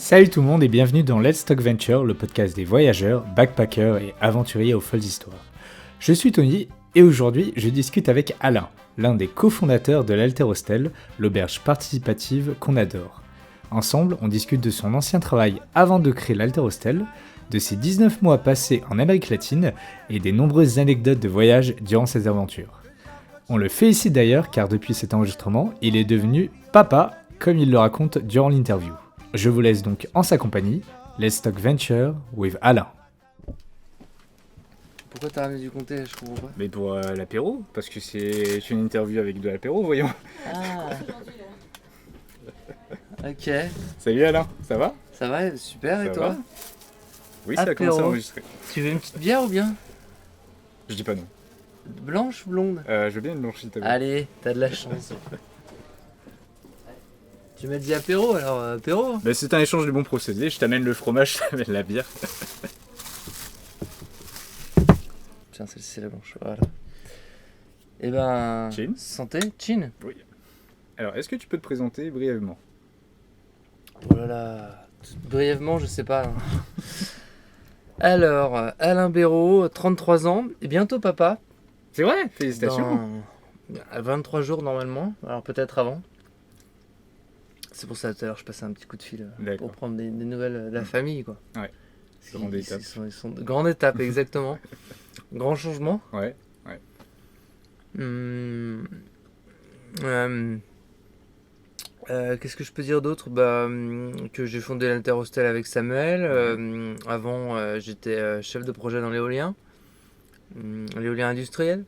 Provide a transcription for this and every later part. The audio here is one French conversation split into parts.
Salut tout le monde et bienvenue dans Let's Talk Venture, le podcast des voyageurs, backpackers et aventuriers aux folles histoires. Je suis Tony et aujourd'hui je discute avec Alain, l'un des cofondateurs de l'Alterhostel, l'auberge participative qu'on adore. Ensemble, on discute de son ancien travail avant de créer l'Alterhostel, de ses 19 mois passés en Amérique latine et des nombreuses anecdotes de voyage durant ses aventures. On le félicite d'ailleurs car depuis cet enregistrement, il est devenu papa, comme il le raconte durant l'interview. Je vous laisse donc en sa compagnie. Let's Talk Venture with Alain. Pourquoi t'as ramené du comté? Je comprends pas. Mais pour l'apéro, parce que c'est une interview avec de l'apéro, voyons. Ah. Ok. Salut Alain, ça va? Ça va, super, et Ça toi? va? Oui, ça a Apéro. commencé à enregistrer. Tu veux une petite bière ou bien? Je dis pas non. Blanche ou blonde? Je veux bien une blanche si t'as vu. Allez, t'as de la chance. Tu m'as dit apéro, alors apéro. Bah, c'est un échange de bons procédés, je t'amène le fromage, je t'amène la bière. Tiens, celle-ci c'est la blanche, voilà. Eh ben... Chin. Santé, chin. Oui. Alors, est-ce que tu peux te présenter brièvement? Oh là là... Brièvement, je sais pas. Hein. Alors, Alain Béraud, 33 ans, et bientôt papa. C'est vrai? Félicitations. À 23 jours normalement, alors peut-être avant. C'est pour ça tout à l'heure je passais un petit coup de fil pour prendre des nouvelles de la famille quoi. Ouais. Grande étape. Ils sont grande étape exactement. Grand changement. Ouais. Qu'est-ce que je peux dire d'autre? Que j'ai fondé l'Alterhostel avec Samuel. Avant j'étais chef de projet dans l'éolien. L'éolien industriel.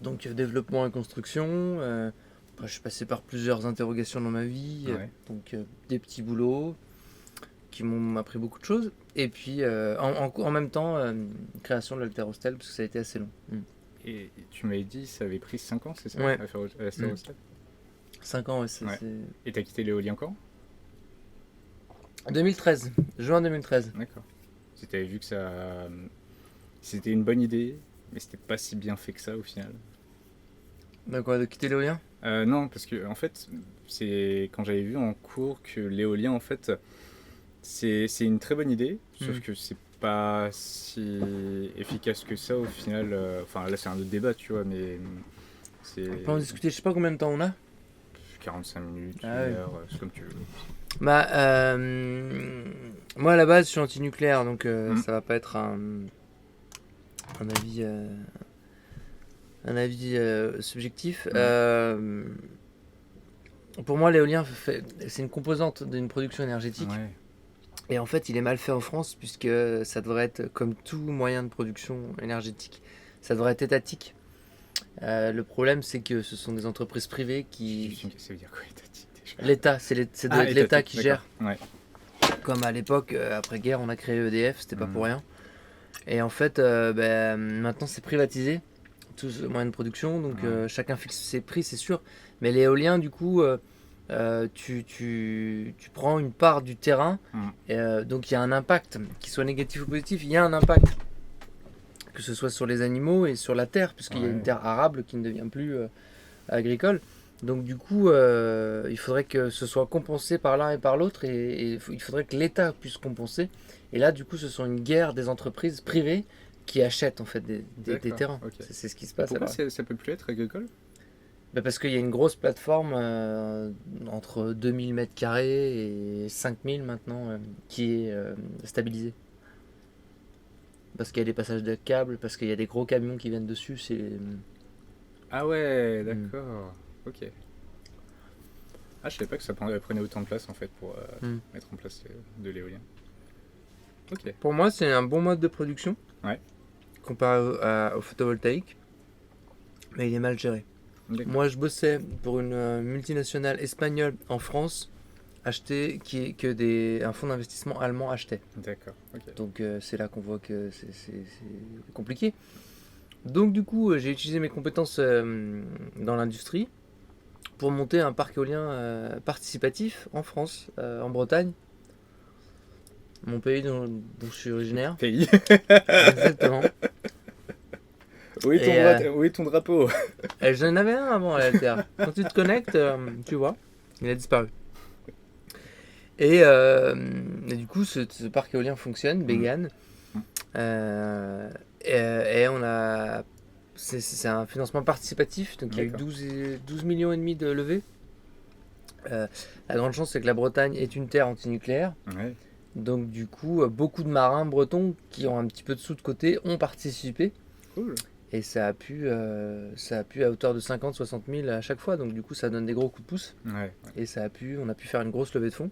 Donc développement et construction. Je suis passé par plusieurs interrogations dans ma vie, donc des petits boulots qui m'ont appris beaucoup de choses. Et puis en même temps, création de l'Alterhostel, parce que ça a été assez long. Et tu m'avais dit ça avait pris 5 ans, c'est ça? Ouais. À faire l'Alterhostel. 5 ans, ouais, c'est... Et t'as quitté l'éolien quand? 2013, juin 2013. D'accord. Si t'avais vu que ça... C'était une bonne idée, mais c'était pas si bien fait que ça au final. D'accord, de quitter l'éolien? Non, parce que en fait, c'est quand j'avais vu en cours que l'éolien, en fait, c'est une très bonne idée, sauf que c'est pas si efficace que ça au final. Enfin, là, c'est un autre débat, tu vois, mais c'est... On peut en discuter, je sais pas combien de temps on a. 45 minutes, une ouais. heure, c'est comme tu veux. Moi, à la base, je suis anti-nucléaire, donc ça va pas être un avis subjectif. Pour moi, l'éolien, c'est une composante d'une production énergétique. Ouais. Et en fait, il est mal fait en France, puisque ça devrait être, comme tout moyen de production énergétique, ça devrait être étatique. Le problème, c'est que ce sont des entreprises privées qui... Ça veut dire quoi, étatique déjà? L'État, c'est l'État qui gère. Ouais. Comme à l'époque, après-guerre, on a créé EDF, c'était pas pour rien. Et en fait, maintenant, c'est privatisé. Tous les moyens de production, donc chacun fixe ses prix, c'est sûr. Mais l'éolien, du coup, tu prends une part du terrain, et, donc il y a un impact, qu'il soit négatif ou positif, il y a un impact. Que ce soit sur les animaux et sur la terre, puisqu'il y a une terre arable qui ne devient plus agricole. Donc du coup, il faudrait que ce soit compensé par l'un et par l'autre, et il faudrait que l'État puisse compenser. Et là, du coup, ce sont une guerre des entreprises privées qui achètent en fait des terrains. Okay. C'est ce qui se passe. Pourquoi ça peut plus être agricole? Parce qu'il y a une grosse plateforme entre 2000 m² et 5000 maintenant qui est stabilisée. Parce qu'il y a des passages de câbles, parce qu'il y a des gros camions qui viennent dessus. Ah ouais, d'accord. Ok. Ah, je savais pas que ça prenait autant de place en fait pour mettre en place de l'éolien. Ok. Pour moi, c'est un bon mode de production. Ouais. Comparé au photovoltaïque. Mais il est mal géré. D'accord. Moi, je bossais pour une multinationale espagnole en France, un fonds d'investissement allemand achetait. D'accord. Okay. Donc c'est là qu'on voit que c'est compliqué. Donc du coup, j'ai utilisé mes compétences dans l'industrie pour monter un parc éolien participatif en France, en Bretagne. Mon pays dont je suis originaire. Pays. Exactement. Où est ton drapeau? J'en avais un avant à l'Alter. Quand tu te connectes, tu vois, il a disparu. Et du coup, ce parc éolien fonctionne, Bégane. Et on a... C'est un financement participatif, donc il y a eu 12 millions et demi de levées. La grande chance, c'est que la Bretagne est une terre antinucléaire. Ouais. Donc du coup, beaucoup de marins bretons qui ont un petit peu de sous de côté ont participé. Cool. Et ça a pu à hauteur de 50-60 000 à chaque fois. Donc du coup, ça donne des gros coups de pouce. Ouais. Et on a pu faire une grosse levée de fonds.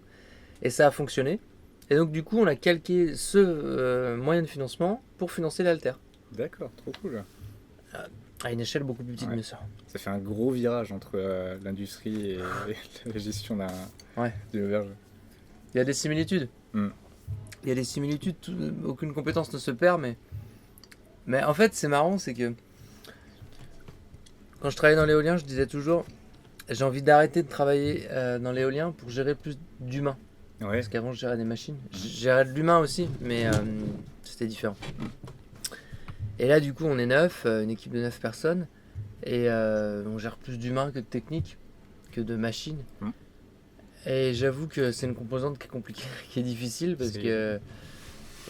Et ça a fonctionné. Et donc du coup, on a calqué ce moyen de financement pour financer l'Alter. D'accord, trop cool. À une échelle beaucoup plus petite, bien sûr. Ça fait un gros virage entre l'industrie et la gestion d'une auberge. Il y a des similitudes. Il y a des similitudes, aucune compétence ne se perd, mais en fait, c'est marrant, c'est que quand je travaillais dans l'éolien, je disais toujours, j'ai envie d'arrêter de travailler dans l'éolien pour gérer plus d'humains. Ouais. Parce qu'avant, je gérais des machines. Je gérais de l'humain aussi, mais c'était différent. Et là, du coup, on est 9, une équipe de 9 personnes, et on gère plus d'humains que de techniques, que de machines. Et j'avoue que c'est une composante qui est compliquée, qui est difficile, parce que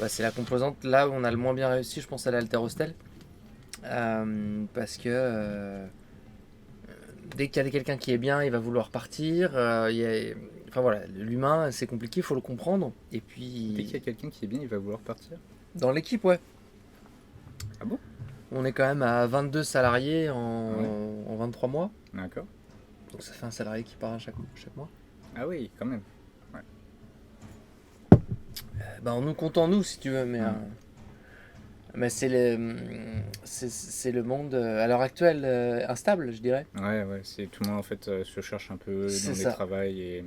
c'est la composante là où on a le moins bien réussi, je pense, à l'Alterostel. Parce que dès qu'il y a quelqu'un qui est bien, il va vouloir partir. Enfin voilà, l'humain, c'est compliqué, il faut le comprendre. Et puis... Dès qu'il y a quelqu'un qui est bien, il va vouloir partir. Dans l'équipe, ouais. Ah bon? On est quand même à 22 salariés en 23 mois. D'accord. Donc ça fait un salarié qui part chaque mois. Ah oui, quand même. On nous compte en nous, si tu veux, mais c'est le monde à l'heure actuelle instable, je dirais. Ouais, c'est tout le monde en fait se cherche un peu dans les travails et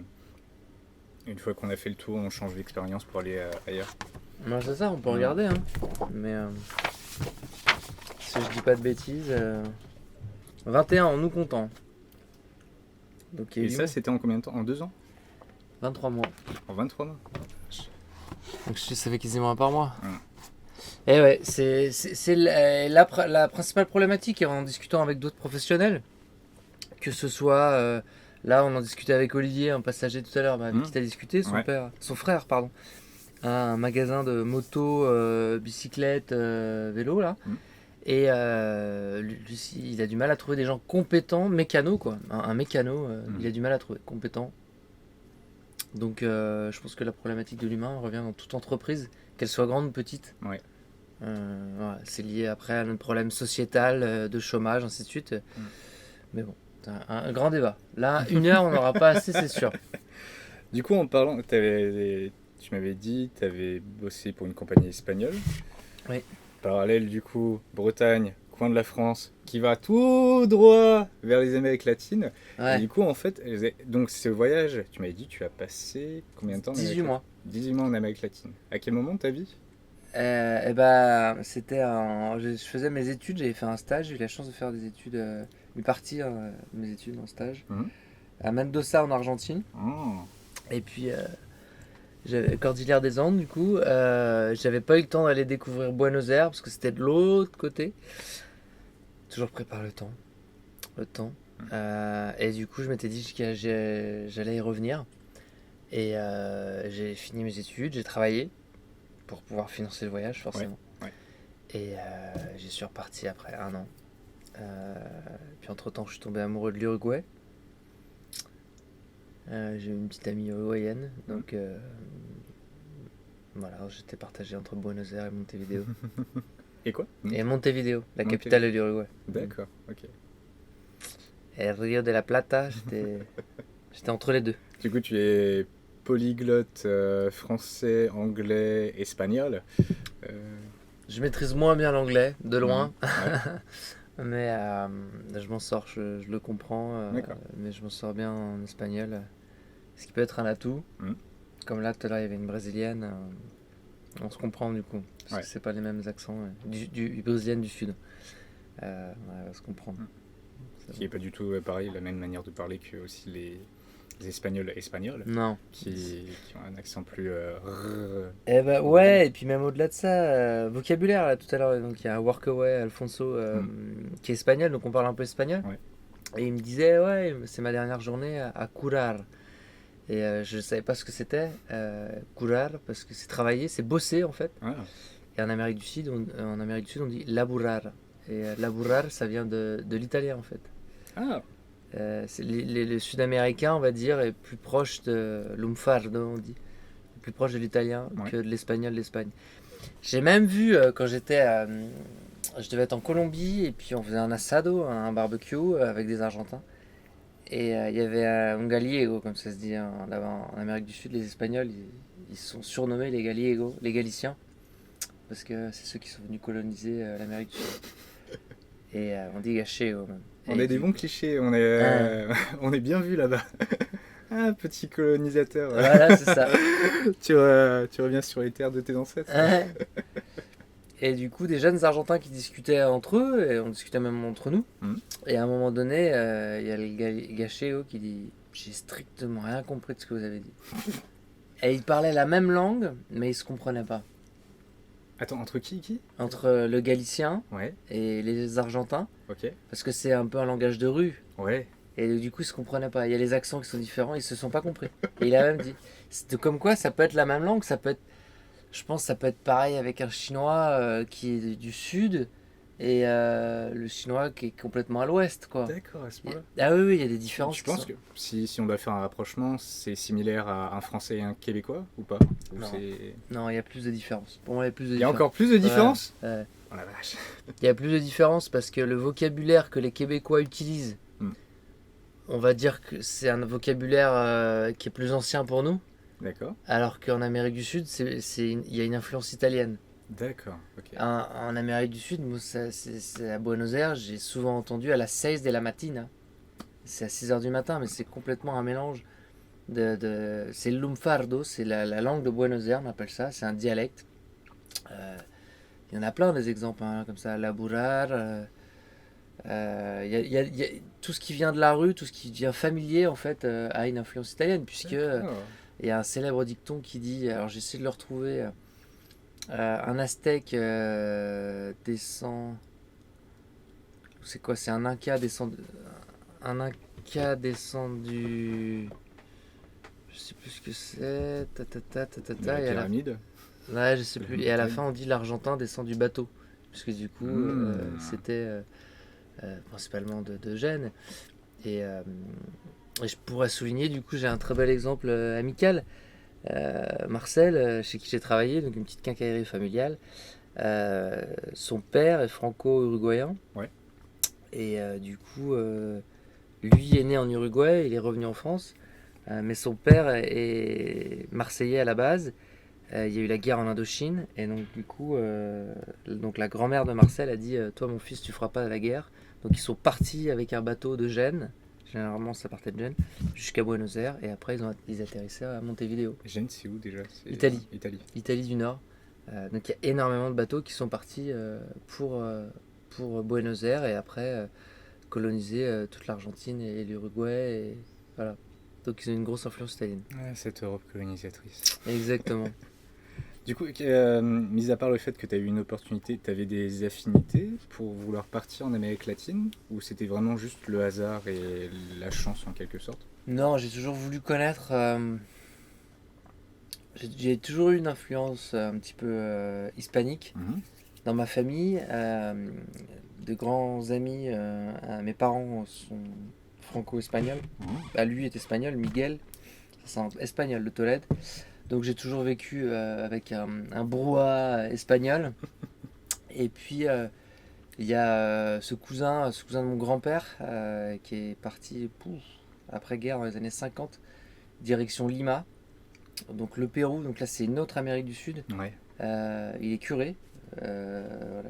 une fois qu'on a fait le tour, on change d'expérience pour aller ailleurs. Non, c'est ça, on peut regarder, hein. Mais si je dis pas de bêtises, 21 en nous comptant. Donc, et ça, c'était en combien de temps? En 2 ans? 23 mois. En 23 mois. Donc ça fait quasiment un par mois. Et ouais, c'est la principale problématique, en discutant avec d'autres professionnels, que ce soit, là on en discutait avec Olivier, un passager tout à l'heure, avec qui tu as discuté, son frère, a un magasin de moto, bicyclette, vélo là. Et lui, il a du mal à trouver des gens compétents, mécanos quoi. Un mécano, il a du mal à trouver compétent. Donc je pense que la problématique de l'humain revient dans toute entreprise, qu'elle soit grande ou petite. C'est lié après à notre problème sociétal, de chômage, ainsi de suite. Mais bon, c'est un grand débat. Là, 1 heure, on n'aura pas assez, c'est sûr. Du coup, en parlant, tu m'avais dit que tu avais bossé pour une compagnie espagnole. Oui. Parallèle, du coup, Bretagne, coin de la France, qui va tout droit vers les Amériques latines. Et du coup, en fait, donc ce voyage, tu m'avais dit, tu as passé combien de temps? 18 mois. 18 mois en Amérique latine. À quel moment de ta vie? C'était je faisais mes études, j'avais fait un stage, j'ai eu la chance de faire des études, de partir mes études en stage, à Mendoza en Argentine. Et puis j'avais Cordillère des Andes, du coup, j'avais pas eu le temps d'aller découvrir Buenos Aires parce que c'était de l'autre côté. Toujours prépare le temps. Et du coup, je m'étais dit que j'allais y revenir. Et j'ai fini mes études, j'ai travaillé pour pouvoir financer le voyage, forcément. Et j'y suis reparti après 1 an. Puis entre-temps, je suis tombé amoureux de l'Uruguay. J'ai une petite amie uruguayenne, donc voilà, j'étais partagé entre Buenos Aires et Montevideo. Et quoi? Et Montevideo, la capitale de l'Uruguay. D'accord, ok. Et Rio de la Plata, j'étais entre les deux. Du coup, tu es polyglotte français, anglais, espagnol. Je maîtrise moins bien l'anglais, de loin. Mais je m'en sors, je le comprends. Mais je m'en sors bien en espagnol. Ce qui peut être un atout. Comme là, tout à l'heure, il y avait une brésilienne. On se comprend du coup. Parce que c'est pas les mêmes accents. Du brésilienne du sud. On va se comprendre. Qui n'est pas du tout pareil, la même manière de parler que aussi les Espagnols espagnols. Non. Qui ont un accent plus... et puis même au-delà de ça, vocabulaire, là, tout à l'heure, donc il y a Workaway, Alfonso, qui est espagnol, donc on parle un peu espagnol. Et il me disait, c'est ma dernière journée à curar. Et je ne savais pas ce que c'était, curar, parce que c'est travailler, c'est bosser en fait. Ah, Et en Amérique du Sud, on dit laburar. Et laburar, ça vient de l'italien en fait. ah, Le sud-américain, on va dire, est plus proche de lunfardo, on dit, plus proche de l'italien ouais. que de l'espagnol d'Espagne. J'ai même vu quand je devais être en Colombie et puis on faisait un asado, un barbecue avec des Argentins. Et il y avait un gallego, comme ça se dit là-bas en Amérique du Sud. Les Espagnols, ils sont surnommés les gallegos, les Galiciens, parce que c'est ceux qui sont venus coloniser l'Amérique du Sud. Et on dit gachego même. On Et a des bons clichés, on est, Hein, on est bien vu là-bas. Ah, petit colonisateur. voilà, c'est ça. Tu reviens sur les terres de tes ancêtres. Hein. Et du coup, des jeunes Argentins qui discutaient entre eux, et on discutait même entre nous. Mhm. Et à un moment donné, il y a le gachego qui dit: J'ai strictement rien compris de ce que vous avez dit. Et ils parlaient la même langue, mais ils se comprenaient pas. Attends, entre qui? Entre le galicien Ouais, et les Argentins, ok. parce que c'est un peu un langage de rue. Ouais. Et du coup, ils se comprenaient pas. Il y a les accents qui sont différents, ils se sont pas compris. Et il a même dit: Comme quoi, ça peut être la même langue, ça peut être. Je pense que ça peut être pareil avec un chinois qui est du sud et le chinois qui est complètement à l'ouest, quoi. D'accord, à ce moment-là. Ah oui, oui, il y a des différences Tu qui penses sont. que si on doit faire un rapprochement, c'est similaire à un Français et un Québécois ou pas? Ou Non. c'est... Non, il y a plus de différences. Pour moi, il y a plus de Il y a différences. encore plus de différences? Ouais. Oh la vache. Il y a plus de différences parce que le vocabulaire que les Québécois utilisent, Hmm. on va dire que c'est un vocabulaire qui est plus ancien pour nous, D'accord. alors qu'en Amérique du Sud, il y a une influence italienne. D'accord, ok. En Amérique du Sud, moi, c'est à Buenos Aires, j'ai souvent entendu à la 6 de la matina. C'est à 6 heures du matin, mais c'est complètement un mélange c'est le lunfardo, c'est la langue de Buenos Aires, on appelle ça, c'est un dialecte. Il y en a plein des exemples, hein, comme ça, laburar. Il y a tout ce qui vient de la rue, tout ce qui devient familier, en fait, a une influence italienne, puisque D'accord. il y a un célèbre dicton qui dit, alors j'essaie de le retrouver, un Aztèque descend. C'est quoi? C'est un Inca descend. Un Inca descendu. Je sais plus ce que c'est. Ta ta ta ta ta De ta. la Et à la... pyramide. Ouais, je sais De la plus. Et à la montagne. fin, on dit l'Argentin descend du bateau. Parce que du coup, c'était principalement de Gênes. Et, et je pourrais souligner, du coup, j'ai un très bel exemple amical. Marcel, chez qui j'ai travaillé, donc une petite quincaillerie familiale. Son père est franco-uruguayen. Ouais. Et du coup, lui est né en Uruguay, il est revenu en France. Mais son père est marseillais à la base. Il y a eu la guerre en Indochine. Et donc, du coup, donc la grand-mère de Marcel a dit toi, mon fils, tu feras pas la guerre. Donc, ils sont partis avec un bateau de Gênes. Généralement, ça partait de Gênes jusqu'à Buenos Aires. Et après, ils atterrissaient à Montevideo, Gênes, c'est où déjà? C'est... Italie. Italie. Italie du Nord. Donc, il y a énormément de bateaux qui sont partis pour Buenos Aires et après coloniser toute l'Argentine et l'Uruguay. Et voilà. Donc, ils ont une grosse influence italienne. Ah, cette Europe colonisatrice. Exactement. Du coup, mis à part le fait que tu as eu une opportunité, tu avais des affinités pour vouloir partir en Amérique latine? Ou c'était vraiment juste le hasard et la chance en quelque sorte? Non, j'ai toujours voulu connaître. J'ai toujours eu une influence un petit peu hispanique Mhm. dans ma famille. De grands amis, mes parents sont franco-espagnols. Mhm. Bah, lui est espagnol, Miguel, c'est un espagnol de Tolède. Donc j'ai toujours vécu avec un brouhaha espagnol. Et puis il y a ce cousin de mon grand-père qui est parti après-guerre dans les années 50, direction Lima. Donc le Pérou, donc là c'est une autre Amérique du Sud. Ouais. Il est curé, voilà,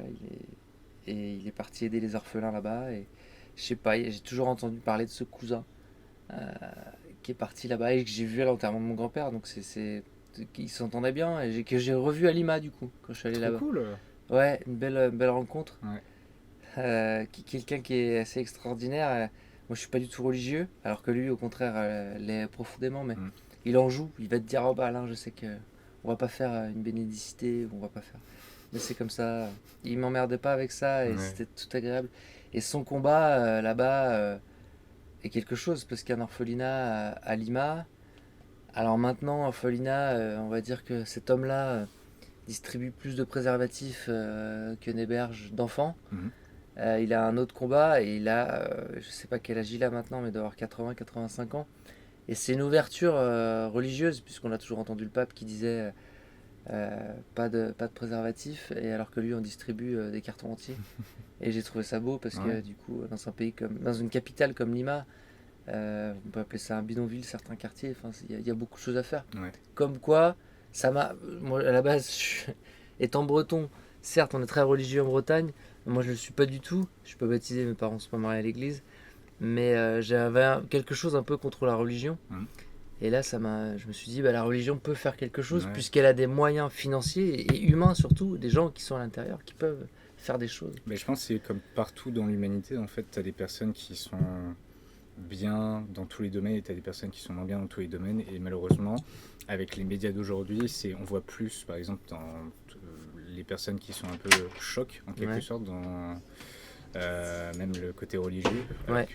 et il est parti aider les orphelins là-bas. Et je sais pas, j'ai toujours entendu parler de ce cousin euh, qui est parti là-bas et que j'ai vu à l'enterrement de mon grand-père. Donc ils s'entendaient bien et que j'ai revu à Lima du coup quand je suis allé Trop là-bas. cool. Ouais, une belle rencontre. Ouais. Quelqu'un qui est assez extraordinaire. Moi je suis pas du tout religieux, alors que lui au contraire l'est profondément, mais Mm. il en joue. Il va te dire oh bah Alain, je sais que on va pas faire une bénédicité, on va pas faire. Mais c'est comme ça. Il m'emmerdait pas avec ça et Ouais. c'était tout agréable. Et son combat là-bas est quelque chose parce qu'il y a un orphelinat à Lima Alors maintenant, Orphelina, on va dire que cet homme-là distribue plus de préservatifs que n'héberge d'enfants. Mhm. Il a un autre combat et je sais pas quel âge il a maintenant, mais il doit avoir 80-85 ans. Et c'est une ouverture religieuse, puisqu'on a toujours entendu le pape qui disait pas de préservatif, et alors que lui on distribue des cartons entiers. Et j'ai trouvé ça beau parce que Ouais. du coup, dans une capitale comme Lima, on peut appeler ça un bidonville, certains quartiers, enfin, il y a beaucoup de choses à faire. Ouais. Comme quoi, moi à la base, étant breton, certes on est très religieux en Bretagne, moi je ne le suis pas du tout, je suis pas baptisé, mes parents sont pas mariés à l'église, mais j'avais quelque chose un peu contre la religion. Mhm. Et là, je me suis dit, bah, la religion peut faire quelque chose, Ouais. puisqu'elle a des moyens financiers et humains surtout, des gens qui sont à l'intérieur, qui peuvent faire des choses. Mais je pense que c'est comme partout dans l'humanité, en fait, tu as des personnes qui sont bien dans tous les domaines et tu as des personnes qui sont moins bien dans tous les domaines. Et malheureusement, avec les médias d'aujourd'hui, on voit plus, par exemple, dans les personnes qui sont un peu choc, en quelque Ouais. sorte, dans même le côté religieux, Ouais.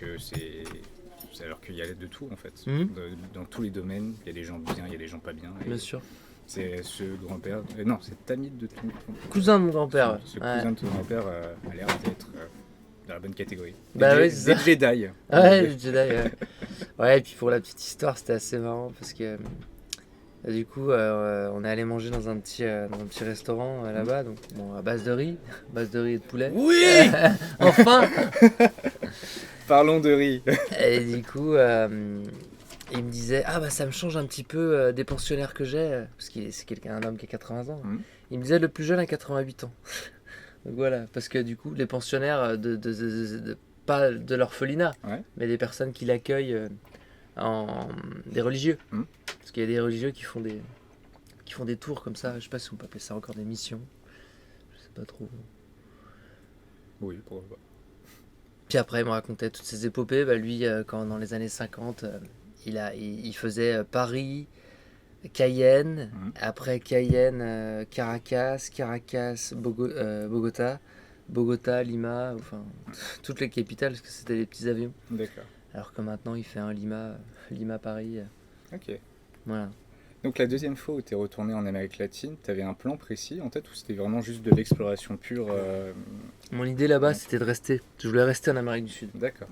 alors qu'il y a de tout, en fait. Mhm. Dans tous les domaines, il y a des gens bien, il y a des gens pas bien. Et Bien sûr. c'est ce grand-père, non, c'est Tamid de ton Cousin de mon grand-père. ce Ouais. cousin de ton grand-père a l'air d'être dans la bonne catégorie. Bah Des oui, c'est Jedi. Des Jedi. Ouais, le Jedi. Ouais. Ouais, et puis pour la petite histoire, c'était assez marrant parce que du coup, on est allé manger dans un petit restaurant là-bas, donc bon, à base de riz, et de poulet. Oui. Enfin. Parlons de riz. Et du coup, il me disait, ah bah ça me change un petit peu des pensionnaires que j'ai, parce un homme qui a 80 ans. Mhm. Il me disait, le plus jeune a 88 ans. Donc voilà, parce que du coup, les pensionnaires pas de l'orphelinat, Ouais. mais des personnes qui l'accueillent, des religieux. Mhm. Parce qu'il y a des religieux qui font des tours comme ça, je sais pas si on peut appeler ça encore des missions. Je sais pas trop. Oui, pourquoi pas. Puis après, il me racontait toutes ces épopées. Bah, lui, quand dans les années 50, il faisait Paris, Cayenne, Mhm. après Cayenne, Caracas, Bogota, Bogota, Lima, enfin toutes les capitales, parce que c'était des petits avions. D'accord. Alors que maintenant, il fait un Lima-Paris. Ok. Voilà. Donc la deuxième fois où tu es retourné en Amérique latine, tu avais un plan précis en tête ou c'était vraiment juste de l'exploration pure Mon idée là-bas, Ouais. c'était de rester. Je voulais rester en Amérique du Sud. D'accord.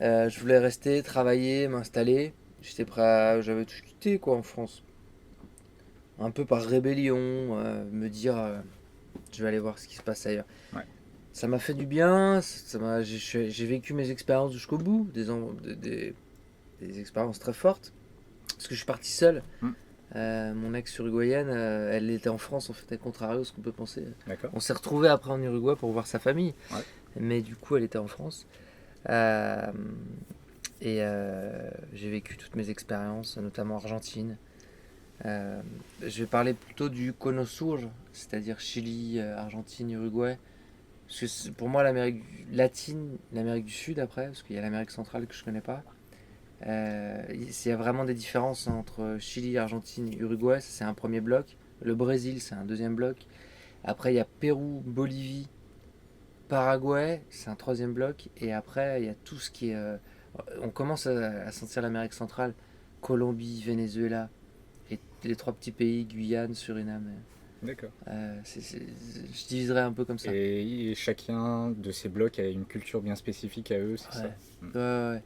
Je voulais rester, travailler, m'installer. J'avais tout quitté quoi en France. Un peu par rébellion, me dire je vais aller voir ce qui se passe ailleurs. Ouais. Ça m'a fait du bien, j'ai vécu mes expériences jusqu'au bout, des expériences très fortes. Parce que je suis parti seul. Mm. Mon ex uruguayenne, elle était en France en fait, à contrario de ce qu'on peut penser. D'accord. On s'est retrouvés après en Uruguay pour voir sa famille. Ouais. Mais du coup, elle était en France. Euh, j'ai vécu toutes mes expériences, notamment Argentine. Je vais parler plutôt du Cono Sur, c'est-à-dire Chili, Argentine, Uruguay. Parce que pour moi, l'Amérique latine, l'Amérique du Sud après, parce qu'il y a l'Amérique centrale que je connais pas. Il y a vraiment des différences entre Chili, Argentine, Uruguay, ça, c'est un premier bloc. Le Brésil, c'est un deuxième bloc. Après, il y a Pérou, Bolivie, Paraguay, c'est un troisième bloc. Et après, il y a tout ce qui est. On commence à sentir l'Amérique centrale, Colombie, Venezuela, et les trois petits pays, Guyane, Suriname. D'accord. Je diviserais un peu comme ça. Et chacun de ces blocs a une culture bien spécifique à eux, c'est Ouais. ça Ouais.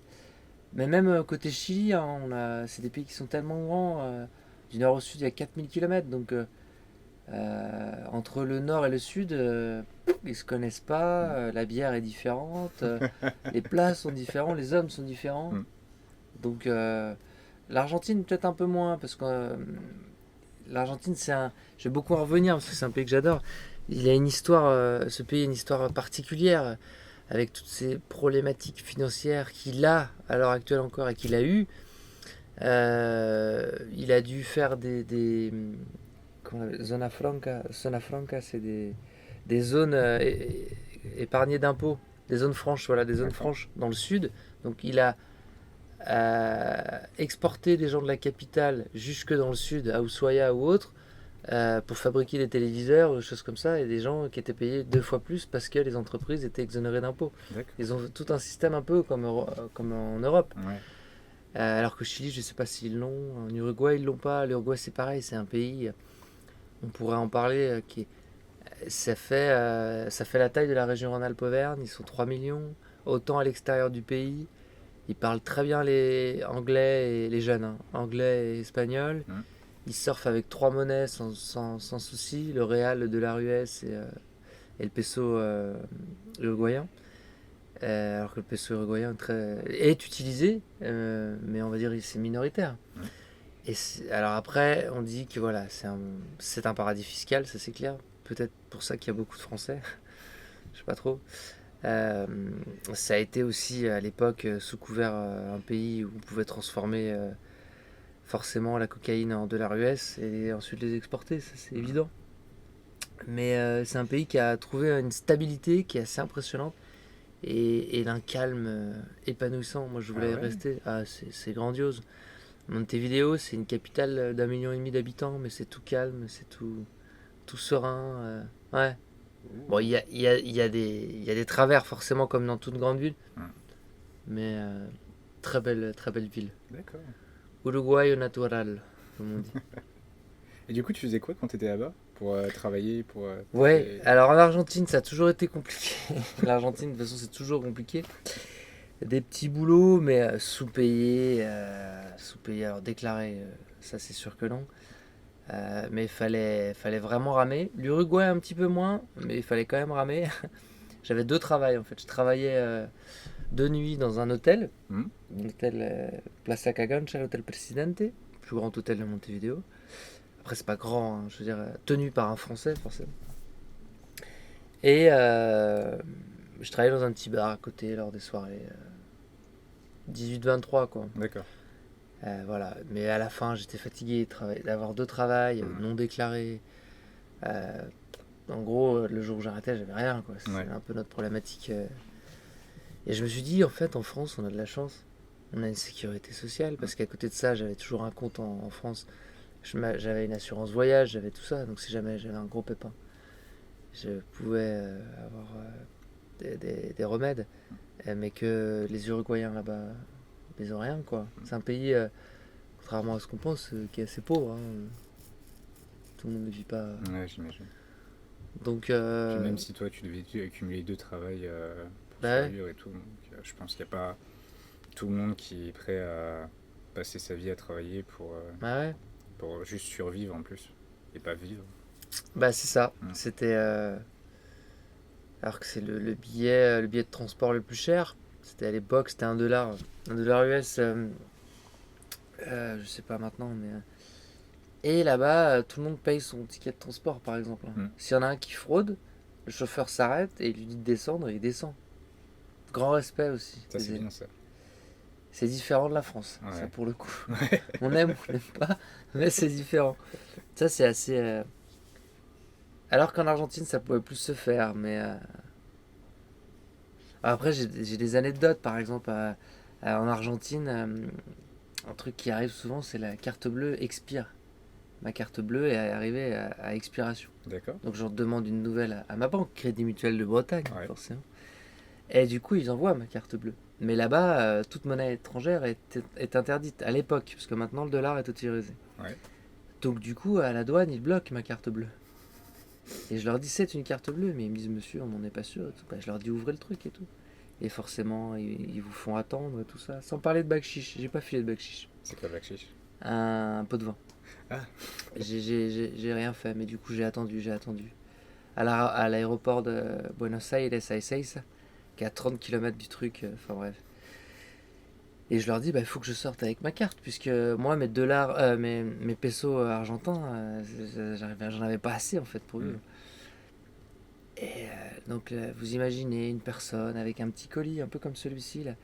Mais même côté Chili, hein, c'est des pays qui sont tellement grands. Du nord au sud, il y a 4000 km. Donc, entre le nord et le sud, ils se connaissent pas. La bière est différente. Les plats sont différents. Les hommes sont différents. Mm. Donc, l'Argentine, peut-être un peu moins. Parce que l'Argentine, je vais beaucoup en revenir parce que c'est un pays que j'adore. Il a une histoire, ce pays a une histoire particulière avec toutes ces problématiques financières qu'il a à l'heure actuelle encore et qu'il a eu. Il a dû faire zona franca. Zona franca, c'est des zones épargnées d'impôts, des zones franches, voilà, des zones D'accord. franches dans le sud. Donc il a exporté des gens de la capitale jusque dans le sud, à Ushuaia ou autre, pour fabriquer des téléviseurs ou des choses comme ça, et des gens qui étaient payés 2 fois plus parce que les entreprises étaient exonérées d'impôts. D'accord. Ils ont tout un système un peu comme en Europe. Ouais. Alors qu'au Chili, je sais pas s'ils l'ont. En Uruguay, ils l'ont pas. L'Uruguay, c'est pareil, c'est un pays, on pourrait en parler, ça fait la taille de la région Rhône-Alpes-Auvergne. Ils sont 3 millions. Autant à l'extérieur du pays. Ils parlent très bien les anglais et les jeunes, hein, anglais et espagnol. Hmm. Ils surfent avec 3 monnaies sans souci, le réal, le dollar US et le peso uruguayen. Alors que le peso uruguayen est utilisé, mais on va dire que c'est minoritaire. Hmm. Alors après, on dit que voilà, c'est un paradis fiscal, ça c'est clair. Peut-être pour ça qu'il y a beaucoup de Français, je sais pas trop. Euh, Ça a été aussi à l'époque sous couvert un pays où on pouvait transformer forcément la cocaïne en dollars US et ensuite les exporter, ça c'est évident. Mais c'est un pays qui a trouvé une stabilité qui est assez impressionnante et d'un calme épanouissant. Moi je Ah voulais ouais? rester. Ah, c'est grandiose. Montevideo, c'est une capitale d'1,5 million d'habitants, mais c'est tout calme, c'est tout serein. Ouais. Bon, Ouh. il y a des travers forcément comme dans toute grande ville, Hmm. mais très belle ville. D'accord. Uruguay au natural, comme on dit. Et du coup, tu faisais quoi quand tu étais là-bas? Pour travailler, pour... Ouais, alors en Argentine, ça a toujours été compliqué. L'Argentine, de toute façon, c'est toujours compliqué. Des petits boulots, mais sous-payés. Sous-payés, alors déclarés, ça c'est sûr que non. Mais fallait vraiment ramer. L'Uruguay un petit peu moins, mais il fallait quand même ramer. J'avais deux travails en fait. Je travaillais de nuit dans un hôtel, Hmm. l'hôtel Plaza Cagancha, l'hôtel Presidente, plus grand hôtel de Montevideo. Après, c'est pas grand, hein, je veux dire, tenu par un Français forcément. Et je travaillais dans un petit bar à côté lors des soirées 18-23 quoi. D'accord. Voilà. Mais à la fin, j'étais fatigué d'avoir deux travails Hmm. non déclarés. Euh, En gros, le jour où j'arrêtais, j'avais rien, quoi. C'est Ouais. un peu notre problématique. Et je me suis dit, en fait, en France, on a de la chance. On a une sécurité sociale, parce qu'à côté de ça, j'avais toujours un compte en France. J'avais une assurance voyage, j'avais tout ça. Donc si jamais j'avais un gros pépin, je pouvais avoir des remèdes. Mais que les Uruguayens là-bas, ils ont rien, quoi. C'est un pays, contrairement à ce qu'on pense, qui est assez pauvre, hein. Tout le monde ne vit pas. Ouais, j'imagine. Donc, Puis même si toi, tu devais accumuler deux travails pour bah ouais, survivre et tout, donc, je pense qu'il n'y a pas tout le monde qui est prêt à passer sa vie à travailler bah ouais. pour juste survivre en plus et pas vivre. Bah c'est ça. Mm. C'était alors que c'est le billet de transport le plus cher. C'était à l'époque, c'était un dollar US. Je sais pas maintenant, mais et là-bas, tout le monde paye son ticket de transport, par exemple, hein. Mm. S'il y en a un qui fraude, le chauffeur s'arrête et il lui dit de descendre et il descend. Grand respect aussi. Ça, c'est bien ça. C'est différent de la France, ça Ouais. pour le coup. Ouais. On aime, on n'aime pas, mais c'est différent. Ça, c'est assez. Alors qu'en Argentine, ça pouvait plus se faire, mais après, j'ai des anecdotes, par exemple, en Argentine, un truc qui arrive souvent, c'est la carte bleue expire. Ma carte bleue est arrivée à expiration. D'accord. Donc, je demande une nouvelle à ma banque, Crédit Mutuel de Bretagne, Ouais. forcément. Et du coup, ils envoient ma carte bleue. Mais là-bas, toute monnaie étrangère est interdite à l'époque, parce que maintenant le dollar est autorisé. Ouais. Donc, du coup, à la douane, ils bloquent ma carte bleue. Et je leur dis, c'est une carte bleue, mais ils me disent, monsieur, on n'en est pas sûr. Et tout. Bah, je leur dis, ouvrez le truc et tout. Et forcément, ils vous font attendre, tout ça. Sans parler de bakshish, j'ai pas filé de bakshish. C'est quoi Black Chiche? Un pot de vin. Ah. J'ai rien fait, mais du coup, j'ai attendu, j'ai attendu. À l'aéroport de Buenos Aires, à Ezeiza, qui est à 30 km du truc, enfin bref. Et je leur dis, bah, il faut que je sorte avec ma carte, puisque moi, mes dollars, mes pesos argentins, j'en avais pas assez en fait pour vivre. Mm. Et donc, vous imaginez une personne avec un petit colis, un peu comme celui-ci là.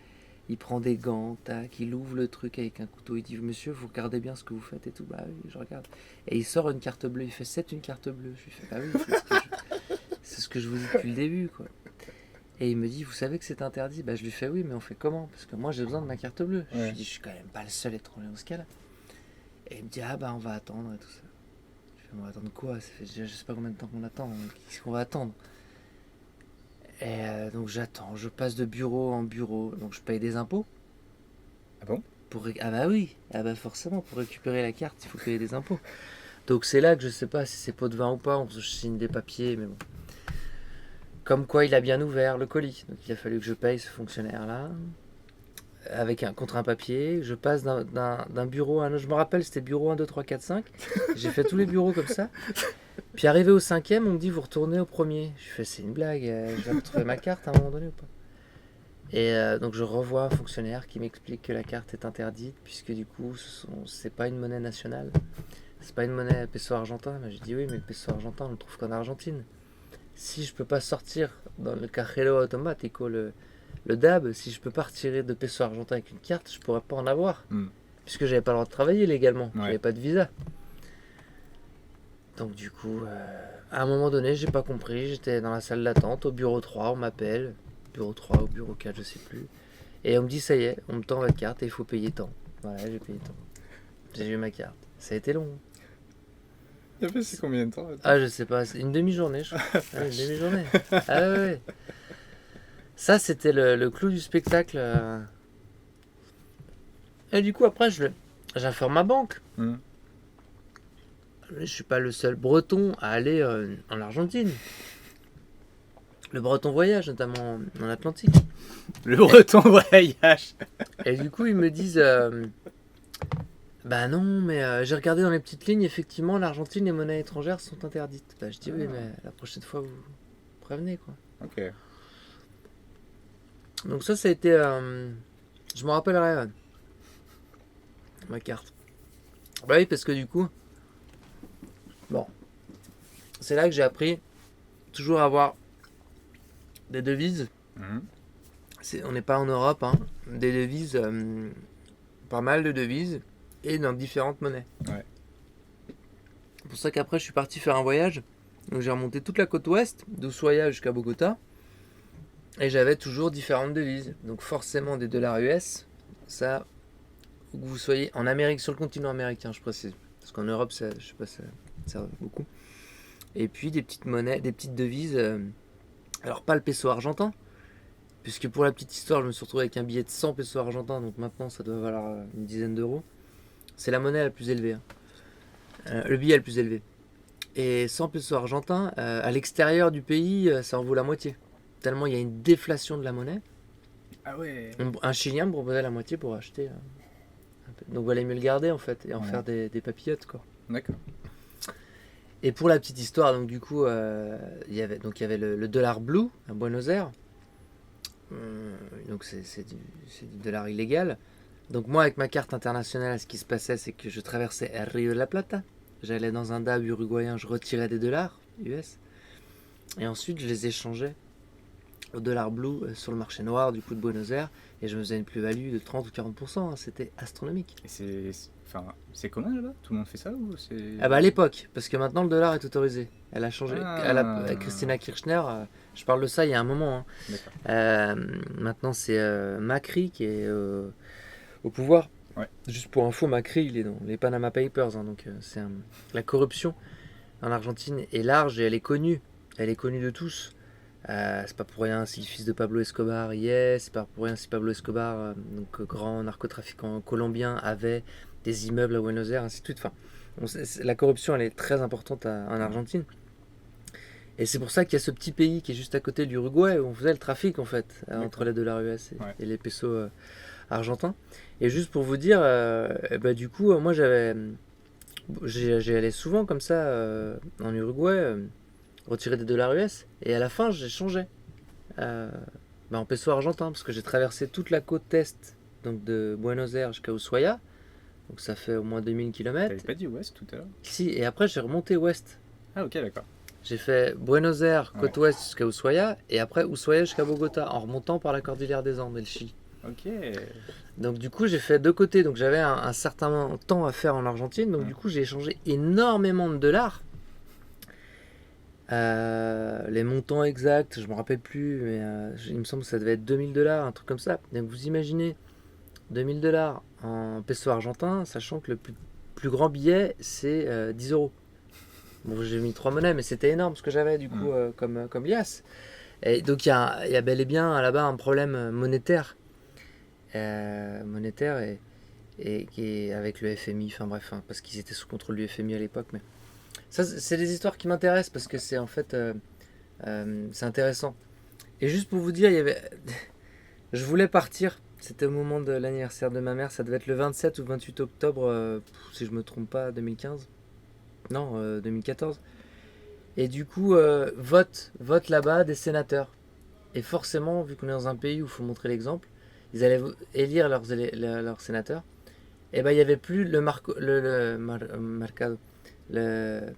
Il prend des gants, tac, il ouvre le truc avec un couteau, il dit, monsieur, vous regardez bien ce que vous faites et tout. Bah oui, je regarde. Et il sort une carte bleue, il fait, c'est une carte bleue. Je lui fais, bah oui, c'est ce que je vous dis depuis le début, quoi. Et il me dit, vous savez que c'est interdit? Bah je lui fais, oui, mais on fait comment? Parce que moi, j'ai besoin de ma carte bleue. Je lui Ouais. dis, je suis quand même pas le seul étranger dans ce cas-là. Et il me dit, ah bah on va attendre et tout ça. Je fais, on va attendre quoi? Ça fait, je sais pas combien de temps qu'on attend. Qu'est-ce qu'on va attendre? Et donc j'attends, je passe de bureau en bureau, donc je paye des impôts. Ah bon? Ah bah oui, ah bah forcément, pour récupérer la carte, il faut payer des impôts. Donc c'est là que je sais pas si c'est pot de vin ou pas, on se signe des papiers, mais bon. Comme quoi il a bien ouvert le colis. Donc il a fallu que je paye ce fonctionnaire-là. Contre un papier. Je passe d'un bureau à un autre. Je me rappelle, c'était bureau 1, 2, 3, 4, 5. J'ai fait tous les bureaux comme ça. Puis arrivé au 5e, on me dit vous retournez au premier. Je fais c'est une blague, je vais retrouver ma carte à un moment donné ou pas. Et donc je revois un fonctionnaire qui m'explique que la carte est interdite puisque du coup c'est pas une monnaie nationale. C'est pas une monnaie peso argentin. Mais j'ai dit oui mais le peso argentin on le trouve qu'en Argentine. Si je peux pas sortir dans le cajero automático, le DAB, si je peux pas retirer de peso argentin avec une carte, je pourrais pas en avoir. Puisque j'avais pas le droit de travailler légalement. Ouais. J'avais pas de visa. Donc du coup, à un moment donné, j'ai pas compris. J'étais dans la salle d'attente, au bureau 3, on m'appelle. Bureau 3 ou bureau 4, je sais plus. Et on me dit ça y est, on me tend votre carte et il faut payer tant. Voilà, j'ai payé tant. J'ai eu ma carte. Ça a été long. Ça fait c'est combien de temps? Ah, je sais pas, c'est une demi-journée, je crois. Une demi-journée. Ah ouais. Ça, c'était le clou du spectacle. Et du coup, après, j'informe ma banque. Je suis pas le seul breton à aller en Argentine. Le breton voyage, notamment en Atlantique. Le breton voyage. Et du coup, ils me disent bah non, mais j'ai regardé dans les petites lignes, effectivement, l'Argentine, les monnaies étrangères sont interdites. Bah, je dis oui, mais la prochaine fois, vous prévenez, quoi. Ok. Donc ça a été... je me rappellerai ma carte. Bah oui, parce que du coup... Bon. C'est là que j'ai appris toujours à avoir des devises. On n'est pas en Europe, hein. Des devises, pas mal de devises, et dans différentes monnaies. Ouais. C'est pour ça qu'après, je suis parti faire un voyage. Donc j'ai remonté toute la côte ouest, d'Ushuaia jusqu'à Bogota. Et j'avais toujours différentes devises. Donc forcément des dollars US. Ça, où que vous soyez en Amérique, sur le continent américain, je précise. Parce qu'en Europe, ça, je sais pas, ça sert beaucoup. Et puis des petites monnaies, des petites devises. Alors pas le peso argentin. Puisque pour la petite histoire, je me suis retrouvé avec un billet de 100 pesos argentins. Donc maintenant, ça doit valoir une dizaine d'euros. C'est la monnaie la plus élevée. Hein. Le billet le plus élevé. Et 100 pesos argentins, à l'extérieur du pays, ça en vaut la moitié. Tellement il y a une déflation de la monnaie. Ah ouais. Un Chilien me proposait la moitié pour acheter un peu. Donc valait mieux le garder en fait et en faire des papillotes quoi. D'accord. Et pour la petite histoire, donc du coup, il y avait le dollar blue à Buenos Aires. Donc c'est du dollar illégal. Donc moi avec ma carte internationale, ce qui se passait c'est que je traversais el Rio de la Plata. J'allais dans un DAB uruguayen, je retirais des dollars US. Et ensuite je les échangeais au dollar blue sur le marché noir du coup de Buenos Aires. Et je me faisais une plus-value de 30 ou 40%. Hein, c'était astronomique. Et c'est commun là-bas? Tout le monde fait ça ou c'est... Ah bah à l'époque, parce que maintenant le dollar est autorisé. Elle a changé. Christina Kirchner, je parle de ça il y a un moment. Hein. Maintenant c'est Macri qui est au pouvoir. Ouais. Juste pour info, Macri il est dans les Panama Papers. Hein, donc la corruption en Argentine est large et elle est connue. Elle est connue de tous. C'est pas pour rien si le fils de Pablo Escobar y est. C'est pas pour rien si Pablo Escobar, donc grand narcotrafiquant colombien, avait des immeubles à Buenos Aires, ainsi de suite. Enfin, la corruption, elle est très importante en Argentine. Et c'est pour ça qu'il y a ce petit pays qui est juste à côté de l'Uruguay où on faisait le trafic en fait entre les dollars US et les pesos argentins. Et juste pour vous dire, du coup, moi j'allais souvent comme ça en Uruguay retirer des dollars US et à la fin j'ai changé en pesos argentins parce que j'ai traversé toute la côte est donc de Buenos Aires jusqu'à Ushuaia. Donc ça fait au moins 2000 km. T'avais pas dit ouest tout à l'heure? Si, et après j'ai remonté ouest. Ah ok, d'accord. J'ai fait Buenos Aires, côte ouest jusqu'à Ushuaia, et après Ushuaia jusqu'à Bogota, en remontant par la cordillère des Andes et le Chili. Ok. Donc du coup j'ai fait deux côtés, donc j'avais un certain temps à faire en Argentine, donc du coup j'ai échangé énormément de dollars. Les montants exacts, je me rappelle plus, mais il me semble que ça devait être 2000 $, un truc comme ça. Donc vous imaginez 2000 $ en peso argentin, sachant que le plus grand billet c'est 10 euros. Bon, j'ai mis 3 monnaies, mais c'était énorme ce que j'avais du coup comme liasse. Et donc il y a bel et bien là-bas un problème monétaire. Et et qui est avec le FMI, enfin bref, hein, parce qu'ils étaient sous contrôle du FMI à l'époque. Mais ça, c'est des histoires qui m'intéressent parce que c'est en fait, c'est intéressant. Et juste pour vous dire, je voulais partir. C'était au moment de l'anniversaire de ma mère. Ça devait être le 27 ou 28 octobre, si je me trompe pas, 2015. Non, 2014. Et du coup, vote là-bas des sénateurs. Et forcément, vu qu'on est dans un pays où il faut montrer l'exemple, ils allaient élire leurs sénateurs. Et ben il n'y avait plus mercado, le-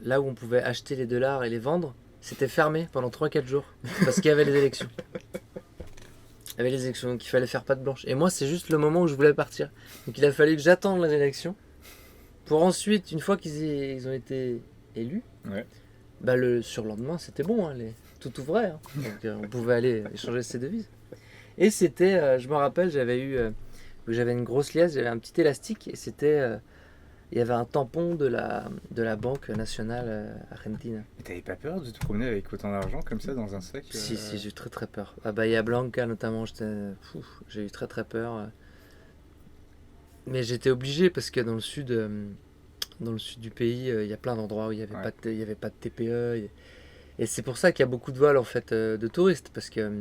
là où on pouvait acheter les dollars et les vendre. C'était fermé pendant 3-4 jours parce qu'il y avait les élections. Il y avait les élections, donc il fallait faire patte blanche. Et moi, c'est juste le moment où je voulais partir. Donc il a fallu que j'attende les élections pour ensuite, une fois qu'ils ont été élus, Ouais. bah le surlendemain, c'était bon, hein, tout ouvrait. Hein. Donc on pouvait aller échanger ses devises. Et c'était, je me rappelle, j'avais une grosse liasse, j'avais un petit élastique et il y avait un tampon de la Banque nationale argentine. Et t'avais pas peur de te promener avec autant d'argent comme ça dans un sac Si, j'ai eu très très peur. À Bahia Blanca notamment, j'ai eu très très peur. Mais j'étais obligé parce que dans le sud du pays, il y a plein d'endroits où il n'y avait, il y avait pas de TPE. Et c'est pour ça qu'il y a beaucoup de vols en fait, de touristes parce que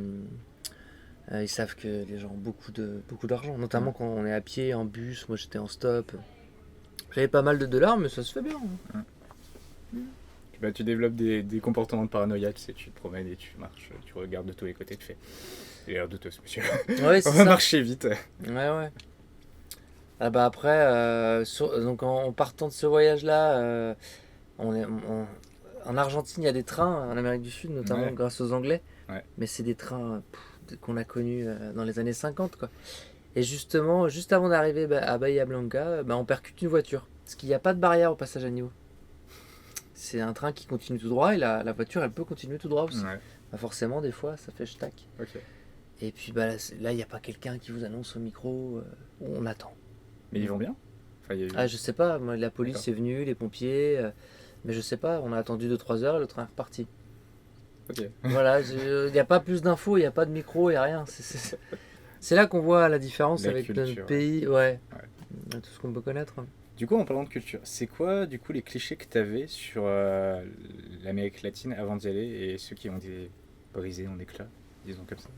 ils savent que les gens ont beaucoup d'argent. Notamment quand on est à pied, en bus. Moi j'étais en stop. J'avais pas mal de dollars, mais ça se fait bien. Hein. Bah, tu développes des comportements de paranoïa, tu sais, tu te promènes et tu marches, tu regardes de tous les côtés, tu fais. C'est l'air douteux ce monsieur. Ouais, On va marcher vite. Ouais. Ah bah après, donc en partant de ce voyage-là, en Argentine, il y a des trains, en Amérique du Sud notamment, grâce aux Anglais. Ouais. Mais c'est des trains qu'on a connus dans les années 50, quoi. Et justement, juste avant d'arriver à Bahia Blanca, on percute une voiture. Parce qu'il n'y a pas de barrière au passage à niveau. C'est un train qui continue tout droit et la voiture, elle peut continuer tout droit aussi. Ouais. Bah forcément, des fois, ça fait schtack. Ok. Et puis là, il n'y a pas quelqu'un qui vous annonce au micro. On attend. Mais ils vont bien Ah, je sais pas, moi, la police est venue, les pompiers, mais je sais pas, on a attendu 2-3 heures et le train est reparti. Ok. Voilà, il n'y a pas plus d'infos, il n'y a pas de micro, il n'y a rien. C'est là qu'on voit la différence avec culture, notre pays, tout ce qu'on peut connaître. Du coup, en parlant de culture, c'est quoi du coup les clichés que tu avais sur l'Amérique latine avant d'y aller et ceux qui ont été brisés en éclats, disons comme ça?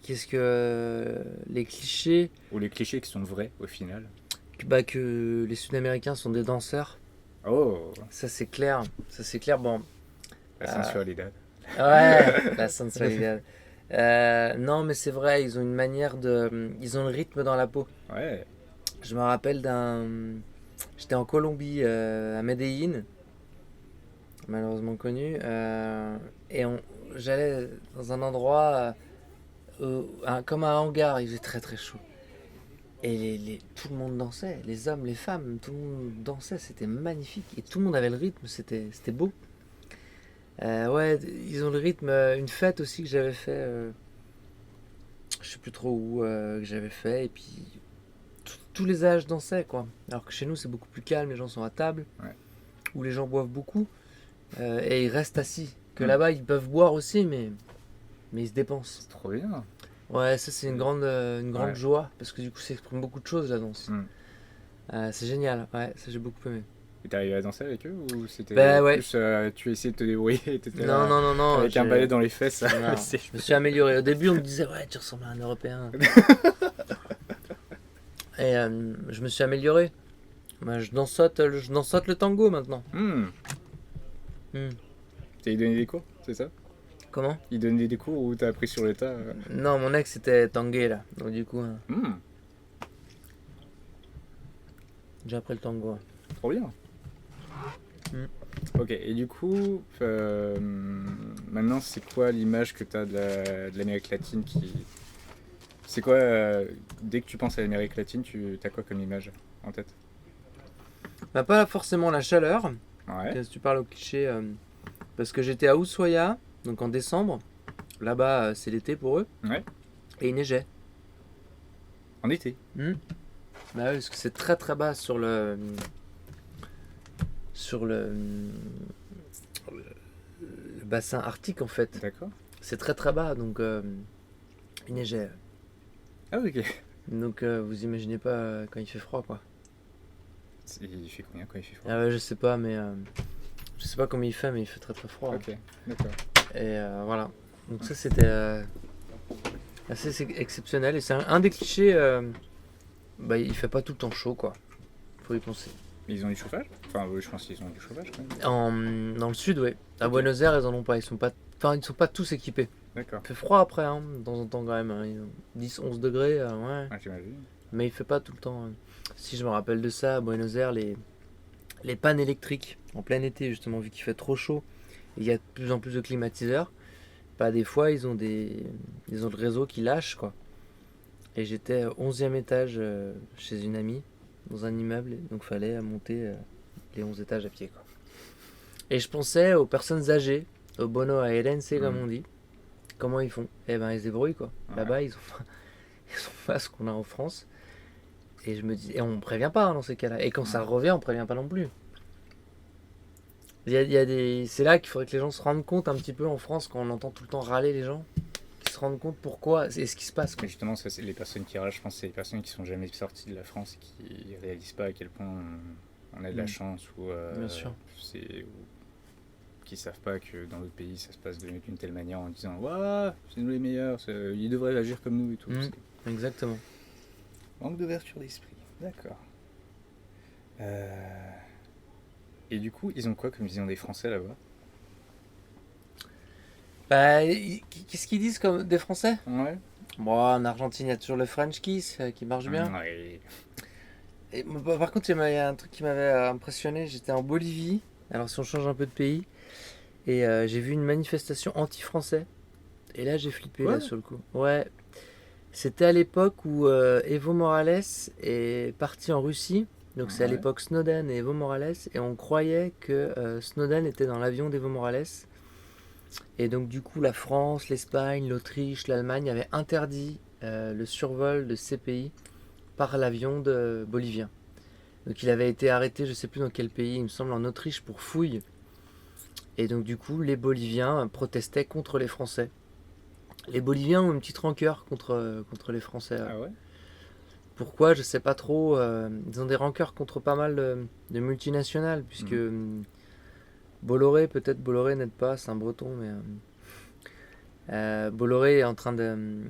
Qu'est-ce que les clichés? Ou les clichés qui sont vrais au final? Que les Sud-Américains sont des danseurs. Oh, Ça c'est clair. Bon. la sensualidad. Ouais, la sensualidad. Non, mais c'est vrai, ils ont une manière ils ont le rythme dans la peau. Ouais. Je me rappelle j'étais en Colombie, à Medellín, malheureusement connu, et j'allais dans un endroit, comme un hangar, il faisait très très chaud. Et tout le monde dansait, les hommes, les femmes, tout le monde dansait, c'était magnifique. Et tout le monde avait le rythme, c'était beau. Ouais, ils ont le rythme. Une fête aussi que j'avais fait, je sais plus trop où, que j'avais fait, et puis tous les âges dansaient, quoi. Alors que chez nous c'est beaucoup plus calme, les gens sont à table, où les gens boivent beaucoup, et ils restent assis. Que là-bas ils peuvent boire aussi, mais ils se dépensent. C'est trop bien. Ouais, ça c'est une grande joie, parce que du coup ça exprime beaucoup de choses la danse. C'est génial, ouais, ça j'ai beaucoup aimé. Et t'es arrivé à danser avec eux ou c'était plus tu essayais de te débrouiller et t'étais non, avec un balai dans les fesses? Non, je me suis amélioré. Au début on me disait ouais tu ressembles à un Européen. Et je me suis amélioré. Moi, je dansote le tango maintenant. T'as donné des cours, c'est ça? Comment? Il donnait des cours ou t'as appris sur le tas? Non, mon ex était tangué donc du coup j'ai appris le tango. Trop bien. Ok, et du coup, maintenant, c'est quoi l'image que tu as de l'Amérique latine C'est quoi, dès que tu penses à l'Amérique latine, tu as quoi comme image en tête? Pas forcément la chaleur. Ouais. Si tu parles au cliché, parce que j'étais à Ushuaia, donc en décembre. Là-bas, c'est l'été pour eux. Ouais. Et il neigeait. En été. Bah oui, parce que c'est très très bas sur le bassin arctique en fait. D'accord. c'est très très bas, donc il neigeait. Ah, ok. Donc vous imaginez pas quand il fait froid, quoi. Il fait combien quand il fait froid? Ah ouais, je sais pas, mais je sais pas combien il fait, mais il fait très très froid. Ok, d'accord. Et voilà. Donc ça, c'était assez exceptionnel. Et c'est un des clichés. Bah, il fait pas tout le temps chaud, quoi. Faut y penser. Mais ils ont du chauffage? Enfin, oui, je pense qu'ils ont du chauffage quand même. Dans le sud, oui. À Ok. Buenos Aires, ils en ont pas. Ils sont pas tous équipés. D'accord. Il fait froid après, hein, de temps en temps quand même. Hein. 10-11 degrés, ouais. Ah, j'imagine. Mais il fait pas tout le temps. Si je me rappelle de ça, à Buenos Aires, les pannes électriques, en plein été, justement, vu qu'il fait trop chaud, il y a de plus en plus de climatiseurs. Bah, des fois, ils ont le réseau qui lâche, quoi. Et j'étais au 11e étage chez une amie, dans un immeuble, donc fallait monter les 11 étages à pied, quoi. Et je pensais aux personnes âgées, aux bonoaerense, comme on dit. Comment ils font? Eh ben, ils se débrouillent, quoi. Ouais. Là-bas, ils ont pas ce qu'on a en France. Et je me dis, et on prévient pas hein, dans ces cas-là. Et quand ça revient, on prévient pas non plus. C'est là qu'il faudrait que les gens se rendent compte un petit peu en France, quand on entend tout le temps râler les gens, qu'ils se rendent compte pourquoi et ce qui se passe, quoi. Mais justement, ça, c'est les personnes qui râlent, je pense, c'est les personnes qui sont jamais sorties de la France et qui réalisent pas à quel point on a de la chance ou Bien sûr. qui savent pas que dans d'autres pays ça se passe d'une telle manière en disant waouh, c'est nous les meilleurs, ils devraient agir comme nous et tout. Exactement. Manque d'ouverture d'esprit. D'accord. Et du coup, ils ont quoi comme vision des Français là-bas? Bah, qu'est-ce qu'ils disent comme des Français? Ouais. Bon, en Argentine, il y a toujours le French kiss qui marche bien. Ouais. Et, par contre, il y a un truc qui m'avait impressionné. J'étais en Bolivie. Alors, si on change un peu de pays, et j'ai vu une manifestation anti-français. Et là, j'ai flippé Quoi? là sur le coup. Ouais. C'était à l'époque où Evo Morales est parti en Russie. Donc c'est à Ouais. l'époque Snowden et Evo Morales. Et on croyait que Snowden était dans l'avion d'Evo Morales. Et donc du coup la France, l'Espagne, l'Autriche, l'Allemagne avaient interdit le survol de ces pays par l'avion de bolivien. Donc il avait été arrêté, je sais plus dans quel pays, il me semble en Autriche pour fouille. Et donc du coup les Boliviens protestaient contre les Français. Les Boliviens ont une petite rancœur contre les Français. Ah ouais? Pourquoi? Je sais pas trop. Ils ont des rancœurs contre pas mal de multinationales, puisque Bolloré, peut-être Bolloré n'aide pas, c'est un breton, mais Bolloré est en train de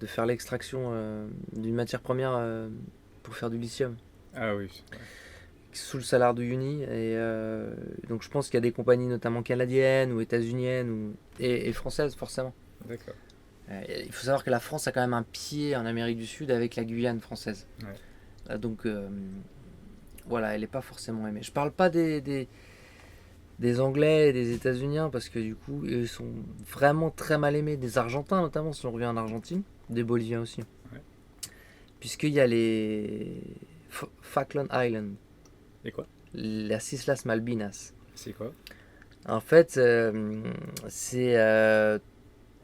faire l'extraction d'une matière première pour faire du lithium, Ah oui. Ouais. sous le salaire de Uni. Et donc je pense qu'il y a des compagnies notamment canadiennes ou états-uniennes et françaises forcément. D'accord. Il faut savoir que la France a quand même un pied en Amérique du Sud avec la Guyane française. Ouais. Donc voilà, elle n'est pas forcément aimée. Je parle pas des Anglais et des États-Uniens parce que du coup, ils sont vraiment très mal aimés. Des Argentins notamment, si on revient en Argentine. Des Boliviens aussi. Ouais. Puisqu'il y a les Falkland Islands. Et quoi? Las Islas Malvinas. C'est quoi? En fait, c'est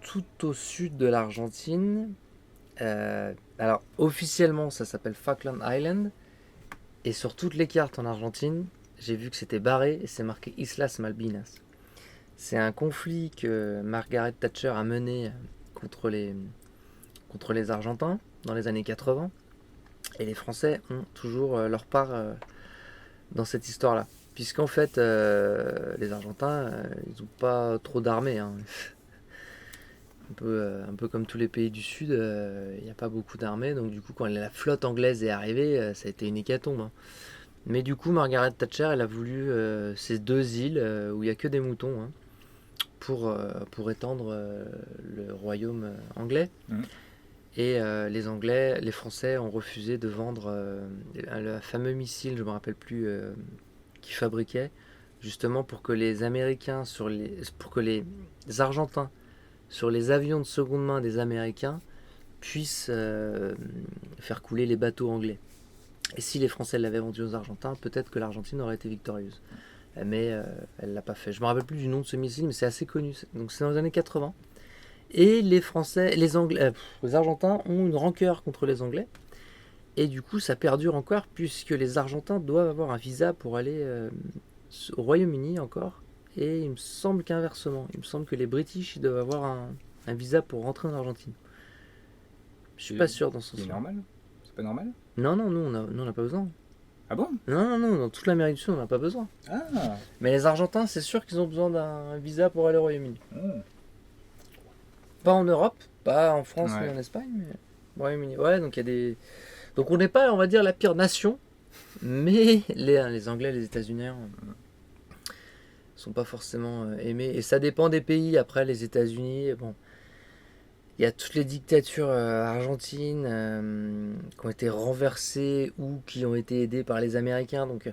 tout au sud de l'Argentine. Alors, officiellement, ça s'appelle Falkland Island. Et sur toutes les cartes en Argentine, j'ai vu que c'était barré et c'est marqué Islas Malvinas. C'est un conflit que Margaret Thatcher a mené contre les Argentins dans les années 80. Et les Français ont toujours leur part dans cette histoire-là. Puisqu'en fait, les Argentins, ils n'ont pas trop d'armée. Hein. Un peu comme tous les pays du Sud, il n'y a pas beaucoup d'armées. Donc du coup, quand la flotte anglaise est arrivée, ça a été une hécatombe. Hein. Mais du coup, Margaret Thatcher, elle a voulu ces deux îles où il n'y a que des moutons hein, pour étendre le royaume anglais. Et les Français ont refusé de vendre le fameux missile, je ne me rappelle plus, qu'ils fabriquaient, justement pour que les Américains, pour que les Argentins, sur les avions de seconde main des Américains, puissent faire couler les bateaux anglais. Et si les Français l'avaient vendu aux Argentins, peut-être que l'Argentine aurait été victorieuse. Mais elle ne l'a pas fait. Je ne me rappelle plus du nom de ce missile, mais c'est assez connu. Donc c'est dans les années 80. Et les Argentins ont une rancœur contre les Anglais. Et du coup, ça perdure encore, puisque les Argentins doivent avoir un visa pour aller au Royaume-Uni encore. et il me semble qu'inversement. Il me semble que les British ils doivent avoir un visa pour rentrer en Argentine. Je suis pas sûr dans ce C'est sens-là. normal? C'est pas normal? Non, non, nous on n'a pas besoin. Ah bon? Non, non, non, dans toute l'Amérique du Sud on n'a pas besoin. Ah! Mais les Argentins, c'est sûr qu'ils ont besoin d'un visa pour aller au Royaume-Uni. Hmm. Pas en Europe, pas en France ni Ouais. en Espagne, mais au Royaume-Uni. Ouais, donc il y a des. Donc on n'est pas, on va dire, la pire nation, mais les Anglais, les États-Unis sont pas forcément aimés. Et ça dépend des pays. Après, les États-Unis, bon, il y a toutes les dictatures argentines qui ont été renversées ou qui ont été aidées par les Américains. Donc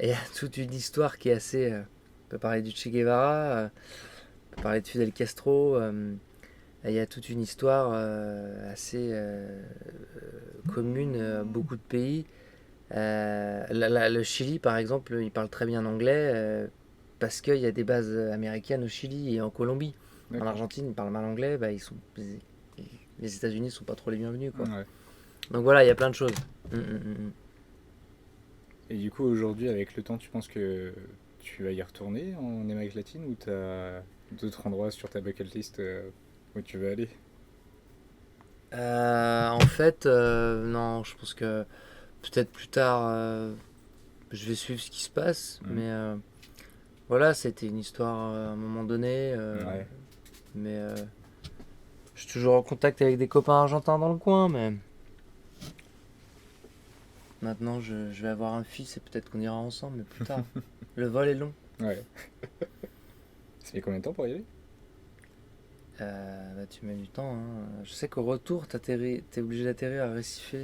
il y a toute une histoire qui est assez. On peut parler du Che Guevara, on peut parler de Fidel Castro. Il y a toute une histoire assez commune à beaucoup de pays. Le Chili, par exemple, il parle très bien anglais parce qu'il y a des bases américaines au Chili et en Colombie. En D'accord. Argentine, ils parlent mal anglais, bah, les États-Unis sont pas trop les bienvenus, quoi. Ouais. Donc voilà, il y a plein de choses. Mm, mm, mm. Et du coup, aujourd'hui, avec le temps, tu penses que tu vas y retourner en Amérique latine ou tu as d'autres endroits sur ta bucket list où tu veux aller? En fait, non, je pense que peut-être plus tard, je vais suivre ce qui se passe, Mhm. mais voilà, c'était une histoire à un moment donné. Ouais. Mais je suis toujours en contact avec des copains argentins dans le coin, mais maintenant je vais avoir un fils et peut-être qu'on ira ensemble, mais plus tard. Le vol est long. Ouais. Ça fait combien de temps pour y aller? Bah, tu mets du temps, hein. Je sais qu'au retour, t'es obligé d'atterrir à Recife,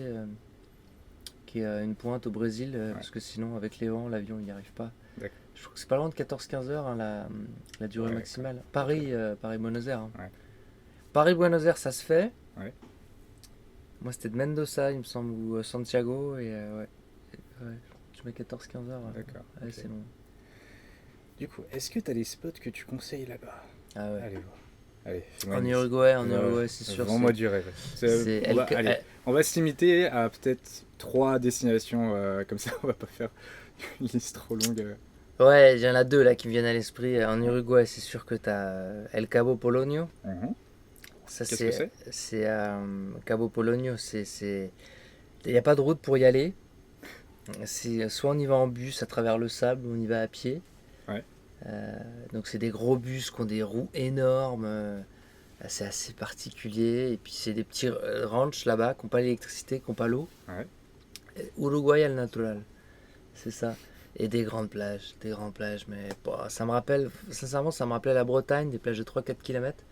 qui est une pointe au Brésil, Ouais. parce que sinon, avec les vents, l'avion il n'y arrive pas. D'accord. Je crois que c'est pas loin de 14-15 heures, hein, la durée Ouais, maximale. Paris-Buenos Aires. Hein. Ouais. Paris-Buenos Aires, ça se fait. Ouais. Moi, c'était de Mendoza, il me semble, ou Santiago, et ouais. Ouais, je mets 14-15 heures. D'accord. Ouais, Ok. c'est long. Du coup, est-ce que tu as des spots que tu conseilles là-bas? Ah ouais. Allez voir. Allez, fais-moi En une liste. Uruguay, c'est sûr. Vends-moi du rêve. C'est Allez, on va se limiter à peut-être 3 destinations, comme ça on va pas faire une liste trop longue. Ouais, il y en a deux là qui me viennent à l'esprit. En Uruguay, c'est sûr que t'as El Cabo Polonio. Mhm. Ça, Qu'est-ce que c'est? c'est Cabo Polonio. Il n'y a pas de route pour y aller. C'est soit on y va en bus à travers le sable, ou on y va à pied. Ouais. Donc c'est des gros bus qui ont des roues énormes. C'est assez particulier. Et puis c'est des petits ranchs là-bas qui n'ont pas l'électricité, qui n'ont pas l'eau. Ouais. Uruguay al natural. C'est ça. Et des grandes plages, mais bah, ça me rappelle, sincèrement, ça me rappelait la Bretagne, des plages de 3-4 km.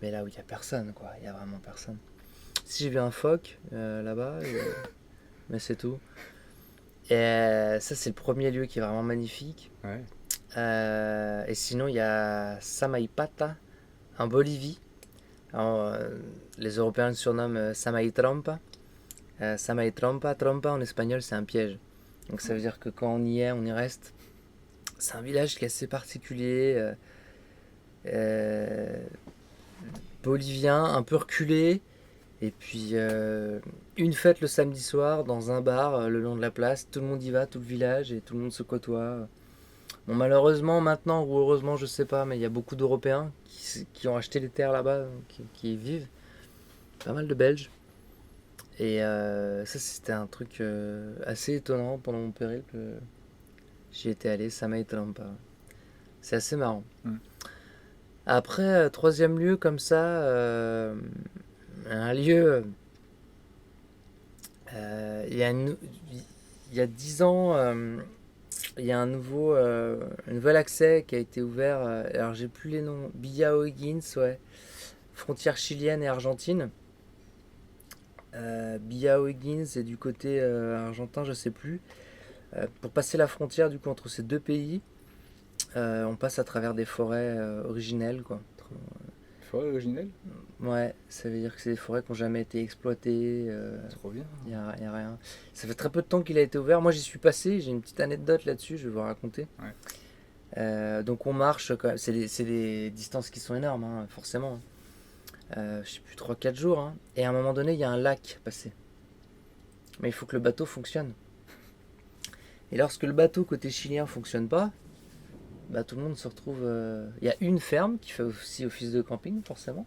Mais là où il n'y a personne, quoi, il n'y a vraiment personne. Si j'ai vu un phoque là-bas, mais c'est tout. Et ça, c'est le premier lieu qui est vraiment magnifique. Ouais. Et sinon, il y a Samaipata, en Bolivie. Alors, les Européens le surnomment Samaitrampa. Samaitrampa, trompa en espagnol, c'est un piège. Donc ça veut dire que quand on y est, on y reste. C'est un village qui est assez particulier, bolivien, un peu reculé. Et puis une fête le samedi soir dans un bar le long de la place. Tout le monde y va, tout le village, et tout le monde se côtoie. Bon, malheureusement maintenant, ou heureusement, je sais pas, mais il y a beaucoup d'Européens qui ont acheté les terres là-bas, qui y vivent. Pas mal de Belges. Et ça, c'était un truc assez étonnant pendant mon périple. J'y étais allé, ça m'a étonné pas. C'est assez marrant. Mm. Après, troisième lieu comme ça, un lieu. Il y a 10 ans, il y a un nouvel accès qui a été ouvert. Alors, j'ai plus les noms. Billa O'Higgins, ouais. Frontière chilienne et argentine. Billa O'Higgins et du côté argentin, je sais plus. Pour passer la frontière du coup entre ces deux pays, on passe à travers des forêts originelles, quoi. Forêt originelle? Ouais, ça veut dire que c'est des forêts qui n'ont jamais été exploitées. Trop bien. Y a rien. Ça fait très peu de temps qu'il a été ouvert. Moi, j'y suis passé. J'ai une petite anecdote là-dessus. Je vais vous raconter. Ouais. Donc, on marche. C'est des distances qui sont énormes, hein, forcément. Je sais plus, 3-4 jours. Hein. Et à un moment donné, il y a un lac passé. Mais il faut que le bateau fonctionne. Et lorsque le bateau côté chilien fonctionne pas, bah, tout le monde se retrouve... Il y a une ferme qui fait aussi office de camping, forcément.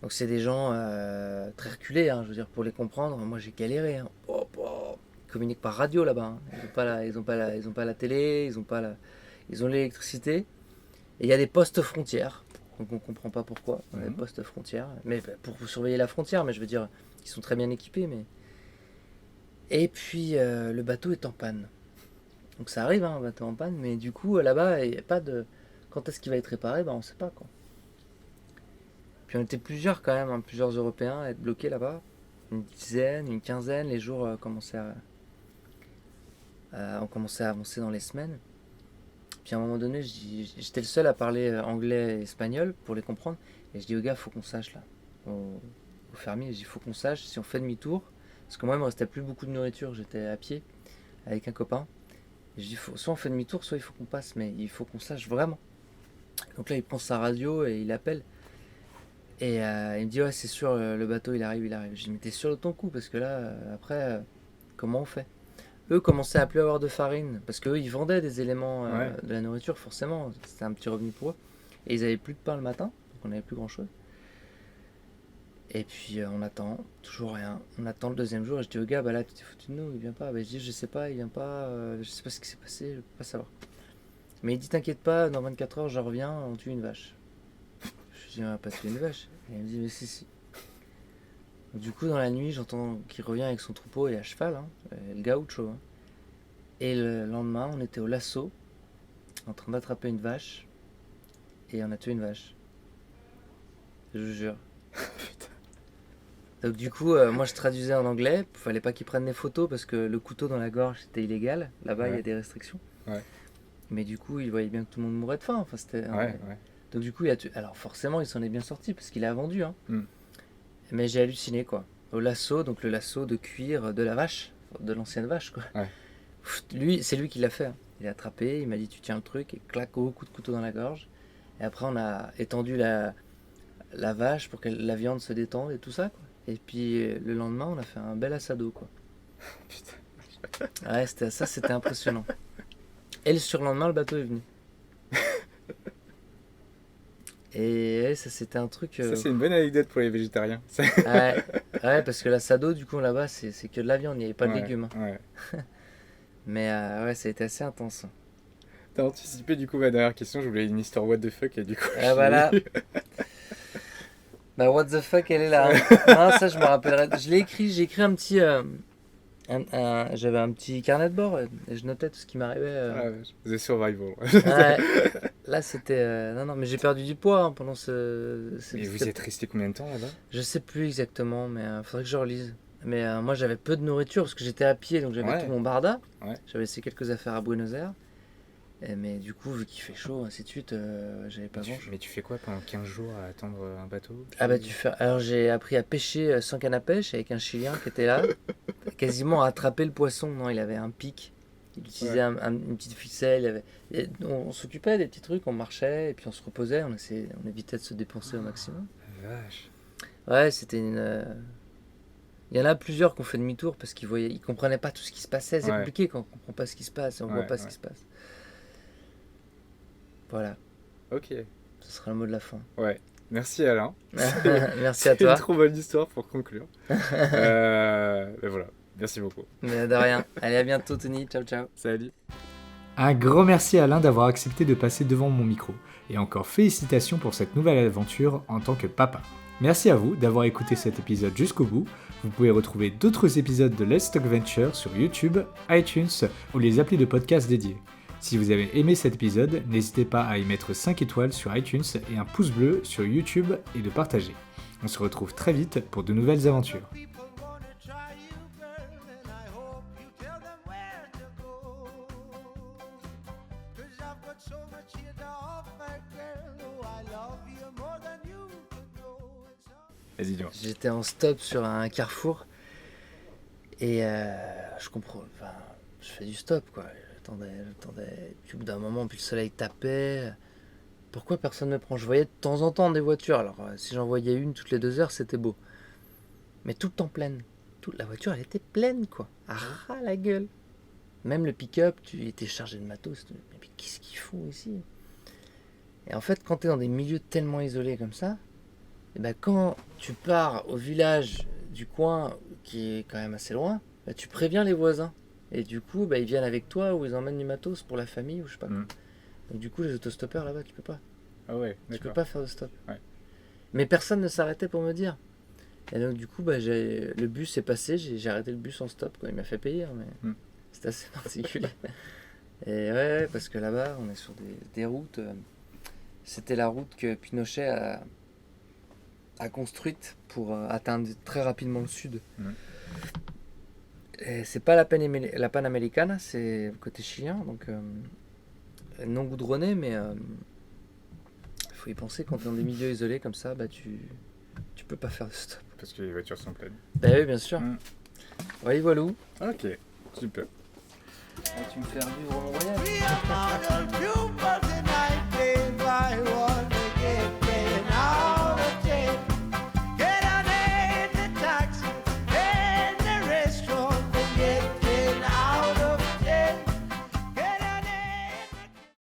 Donc c'est des gens très reculés, hein, je veux dire, pour les comprendre. Moi j'ai galéré. Hein. Ils communiquent par radio là-bas. Hein. Ils ont pas la télé, ils ont l'électricité. Et il y a des postes frontières. Donc on comprend pas pourquoi. Des postes frontières. Mais pour surveiller la frontière, mais je veux dire, ils sont très bien équipés. Mais... Et puis le bateau est en panne. Donc ça arrive, hein, un bateau en panne. Mais du coup, là-bas, il n'y a pas de... Quand est-ce qu'il va être réparé, bah, on ne sait pas quoi. Puis on était plusieurs quand même, hein, plusieurs Européens à être bloqués là-bas. Une dizaine, une quinzaine, les jours ont commencé à avancer dans les semaines. Puis à un moment donné, j'étais le seul à parler anglais et espagnol pour les comprendre. Et je dis aux gars, faut qu'on sache là, au fermier, je dis, faut qu'on sache si on fait demi-tour. Parce que moi, il me restait plus beaucoup de nourriture, j'étais à pied avec un copain. Et je dis, soit on fait demi-tour, soit il faut qu'on passe, mais il faut qu'on sache vraiment. Donc là, il prend sa radio et il appelle. Et il me dit, ouais, c'est sûr, le bateau, il arrive. Je dis, mais t'es sûr de ton coup? Parce que là, après, comment on fait? Eux commençaient à plus avoir de farine. Parce qu'eux, ils vendaient des éléments de la nourriture, forcément. C'était un petit revenu pour eux. Et ils avaient plus de pain le matin. Donc on n'avait plus grand-chose. Et puis, on attend. Toujours rien. On attend le deuxième jour. Et je dis au gars, bah là, tu t'es foutu de nous, il vient pas. Bah, je dis, je sais pas, il vient pas. Je sais pas ce qui s'est passé, je peux pas savoir. Mais il dit, t'inquiète pas, dans 24 heures, je reviens, on tue une vache. Je dis, on va pas tuer une vache. Et il me dit, mais si. Du coup, dans la nuit, j'entends qu'il revient avec son troupeau et à cheval, hein, le gaucho. Hein. Et le lendemain, on était au lasso, en train d'attraper une vache, et on a tué une vache. Je vous jure. Donc du coup, moi je traduisais en anglais, il fallait pas qu'ils prennent des photos parce que le couteau dans la gorge c'était illégal. Là-bas, il y a des restrictions. Mais du coup, il voyait bien que tout le monde mourait de faim. Enfin, c'était, Donc du coup, il a tué. Alors forcément, il s'en est bien sorti parce qu'il a vendu. Hein. Mais j'ai halluciné quoi. Au lasso, donc le lasso de cuir de la vache, de l'ancienne vache quoi. C'est lui qui l'a fait. Hein. Il a attrapé, il m'a dit tu tiens le truc et clac, gros coup de couteau dans la gorge. Et après on a étendu la vache pour que la viande se détende et tout ça quoi. Et puis le lendemain on a fait un bel assado quoi. Ouais, c'était impressionnant. Et le surlendemain le bateau est venu. Et ça c'était un truc... Ça c'est une bonne anecdote pour les végétariens. ouais, parce que l'assado du coup là-bas c'est que de la viande, il n'y avait pas de légumes. Hein. Mais ouais, ça a été assez intense. T'as anticipé du coup ma dernière question, je voulais une histoire what the fuck et du coup... voilà. Bah what the fuck, elle est là. Hein. Non, ça je me rappellerai. J'ai écrit un petit... j'avais un petit carnet de bord et je notais tout ce qui m'arrivait. The Survival. Là c'était... Non, mais j'ai perdu du poids hein, pendant ce... Mais vous êtes resté combien de temps là-bas? Je sais plus exactement, mais faudrait que je relise. Mais moi j'avais peu de nourriture parce que j'étais à pied, donc j'avais tout mon barda. J'avais laissé quelques affaires à Buenos Aires. Mais du coup, vu qu'il fait chaud, ainsi de suite, j'avais pas grand-chose. Mais tu fais quoi pendant 15 jours à attendre un bateau? Alors j'ai appris à pêcher sans canne à pêche avec un Chilien qui était là, quasiment à attraper le poisson. Non, il avait un pic, il utilisait une petite ficelle. On s'occupait des petits trucs, on marchait et puis on se reposait, on évitait de se dépenser au maximum. Vache. Ouais, c'était une... Il y en a plusieurs qui ont fait demi-tour parce qu'ils comprenaient pas tout ce qui se passait. C'est compliqué quand on comprend pas ce qui se passe et on voit pas ce qui se passe. Voilà. Ok. Ce sera le mot de la fin. Ouais. Merci Alain. Merci à toi. C'est une trop bonne histoire pour conclure. Ben voilà. Merci beaucoup. Mais de rien. Allez, à bientôt Tony. Ciao, ciao. Salut. Un grand merci à Alain d'avoir accepté de passer devant mon micro. Et encore félicitations pour cette nouvelle aventure en tant que papa. Merci à vous d'avoir écouté cet épisode jusqu'au bout. Vous pouvez retrouver d'autres épisodes de Let's Talk Venture sur YouTube, iTunes ou les applis de podcast dédiés. Si vous avez aimé cet épisode, n'hésitez pas à y mettre 5 étoiles sur iTunes et un pouce bleu sur YouTube et de partager. On se retrouve très vite pour de nouvelles aventures. Vas-y, dis-moi. J'étais en stop sur un carrefour et je comprends. Enfin, je fais du stop quoi. J'attendais. Puis au bout d'un moment, puis le soleil tapait. Pourquoi personne ne me prend? Je voyais de temps en temps des voitures. Alors, si j'en voyais une toutes les 2 heures, c'était beau. Mais tout le temps pleine. La voiture, elle était pleine, quoi. Ah, la gueule. Même le pick-up, tu étais chargé de matos. Mais qu'est-ce qu'ils font ici? Et en fait, quand tu es dans des milieux tellement isolés comme ça, et ben quand tu pars au village du coin, qui est quand même assez loin, bah, tu préviens les voisins. Et du coup, bah, ils viennent avec toi ou ils emmènent du matos pour la famille ou je sais pas quoi. Donc du coup, les autostoppeurs là-bas, tu peux pas. Ah ouais, Tu peux d'accord. pas faire de stop. Ouais. Mais personne ne s'arrêtait pour me dire. Et donc du coup, bah, le bus est passé, j'ai arrêté le bus en stop, quoi. Il m'a fait payer, hein, mais c'était assez particulier. Et ouais, parce que là-bas, on est sur des routes. C'était la route que Pinochet a construite pour atteindre très rapidement le sud. Et c'est pas la Panamericana, c'est côté chilien, donc non goudronné, mais il faut y penser quand tu es dans des milieux isolés comme ça, bah tu peux pas faire de stop. Parce que les voitures sont pleines. Bah oui, bien sûr. Oui, voilà. Ok, super. Tu me fais revivre mon voyage.